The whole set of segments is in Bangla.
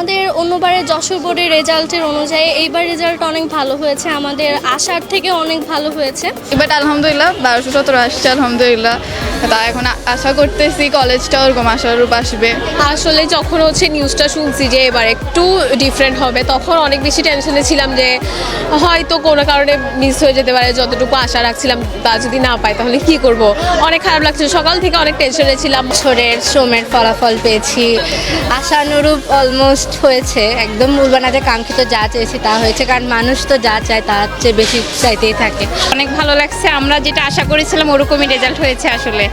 আমাদের অন্যবারের যশোর বোর্ডের রেজাল্টের অনুযায়ী এইবার রেজাল্ট অনেক ভালো হয়েছে, আমাদের আশার থেকে অনেক ভালো হয়েছে। এবার আলহামদুলিল্লাহ 1217 আসছে আলহামদুলিল্লাহ। তা এখন আশা করতেছি কলেজটা ওরকম আশারূপ আসবে। আসলে যখন নিউজটা শুনছি যে এবার একটু ডিফারেন্ট হবে, তখন অনেক বেশি টেনশনে ছিলাম যে হয়তো কোনো কারণে মিস হয়ে যেতে পারে। যতটুকু আশা রাখছিলাম তা যদি না পাই তাহলে কি করব, অনেক খারাপ লাগছে। সকাল থেকে অনেক টেনশনে ছিলাম। বছরের শ্রমের ফলাফল পেয়েছি, আশানুরূপ অলমোস্ট হয়েছে, একদম বলবো না যে কাঙ্ক্ষিত যা চেয়েছি তা হয়েছে, কারণ মানুষ তো যা চায় তার চেয়ে বেশি চাইতেই থাকে। অনেক ভালো লাগছে, আমরা যেটা আশা করেছিলাম ওরকমই রেজাল্ট হয়েছে। আসলে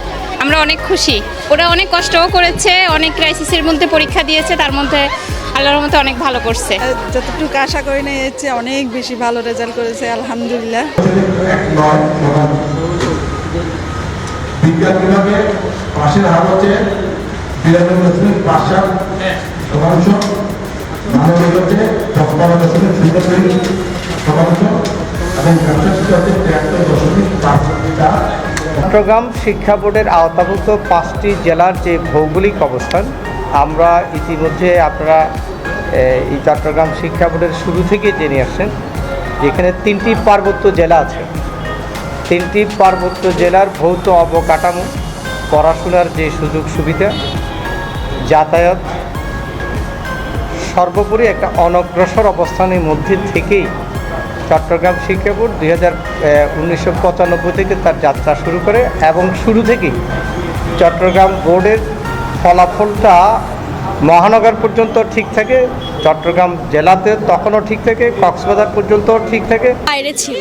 আমরা অনেক খুশি। ওরা অনেক কষ্টও করেছে, অনেক ক্রাইসিসের মধ্যে পরীক্ষা দিয়েছে, তার মধ্যে আল্লাহর মধ্যে অনেক ভালো করছে। যতটুকু আশা করি না এর চেয়ে অনেক বেশি ভালো রেজাল্ট করেছে আলহামদুলিল্লাহ। বিজ্ঞান বিভাগে পাশের হার হচ্ছে 92.5% মানবিক হচ্ছে 56.03% এবং ব্যবসা শিক্ষা হচ্ছে 73.5%। চট্টগ্রাম শিক্ষা বোর্ডের আওতাভুক্ত 5টি জেলার যে ভৌগোলিক অবস্থান, আমরা ইতিমধ্যে আপনারা এই চট্টগ্রাম শিক্ষা বোর্ডের শুরু থেকে জেনে আসছেন, যেখানে 3টি পার্বত্য জেলা আছে। 3টি পার্বত্য জেলার ভৌত অবকাঠামো, পড়াশোনার যে সুযোগ সুবিধা, যাতায়াত, সর্বোপরি একটা অনগ্রসর অবস্থানের মধ্যে থেকেই চট্টগ্রাম শিক্ষা বোর্ড 1995 থেকে তার যাত্রা শুরু করে, এবং শুরু থেকেই চট্টগ্রাম বোর্ডের ফলাফলটা মহানগর পর্যন্ত ঠিক থাকে, চট্টগ্রাম জেলাতে তখনও ঠিক থাকে, কক্সবাজার পর্যন্ত ঠিক থাকে। বাইরে ছিল,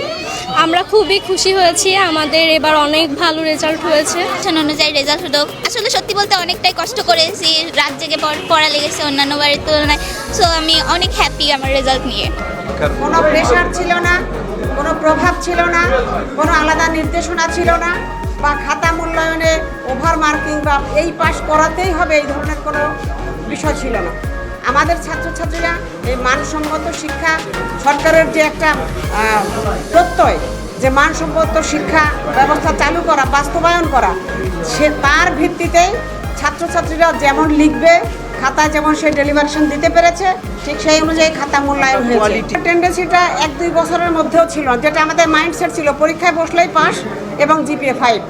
আমরা খুবই খুশি হয়েছি, আমাদের এবার অনেক ভালো রেজাল্ট হয়েছে। অনুযায়ী রেজাল্ট হলো, আসলে সত্যি বলতে অনেকটাই কষ্ট করেছি, রাত জেগে পড়া লেগেছে অন্যান্য বারের তুলনায়। সো আমি অনেক হ্যাপি আমার রেজাল্ট নিয়ে। কোনো প্রেশার ছিল না, কোনো প্রভাব ছিল না, কোনো আলাদা নির্দেশনা ছিল না, বা খাতা মূল্যায়নে ওভার মার্কিং বা এই পাস করাতেই হবে এই ধরনের কোনো বিষয় ছিল না। আমাদের ছাত্রছাত্রীরা এই মানসম্মত শিক্ষা, সরকারের যে একটা প্রত্যয় যে মানসম্মত শিক্ষা ব্যবস্থা চালু করা, বাস্তবায়ন করা, সে তার ভিত্তিতেই ছাত্রছাত্রীরা যেমন লিখবে, খাতা যেমন সে ডেলিভারেশন দিতে পেরেছে, ঠিক সেই অনুযায়ী খাতা মূল্যায়ন হয়েছে। টেন্ডেন্সিটা 1-2 বছরের মধ্যেও ছিল, যেটা আমাদের মাইন্ডসেট ছিল পরীক্ষায় বসলেই পাস এবং GPA 5।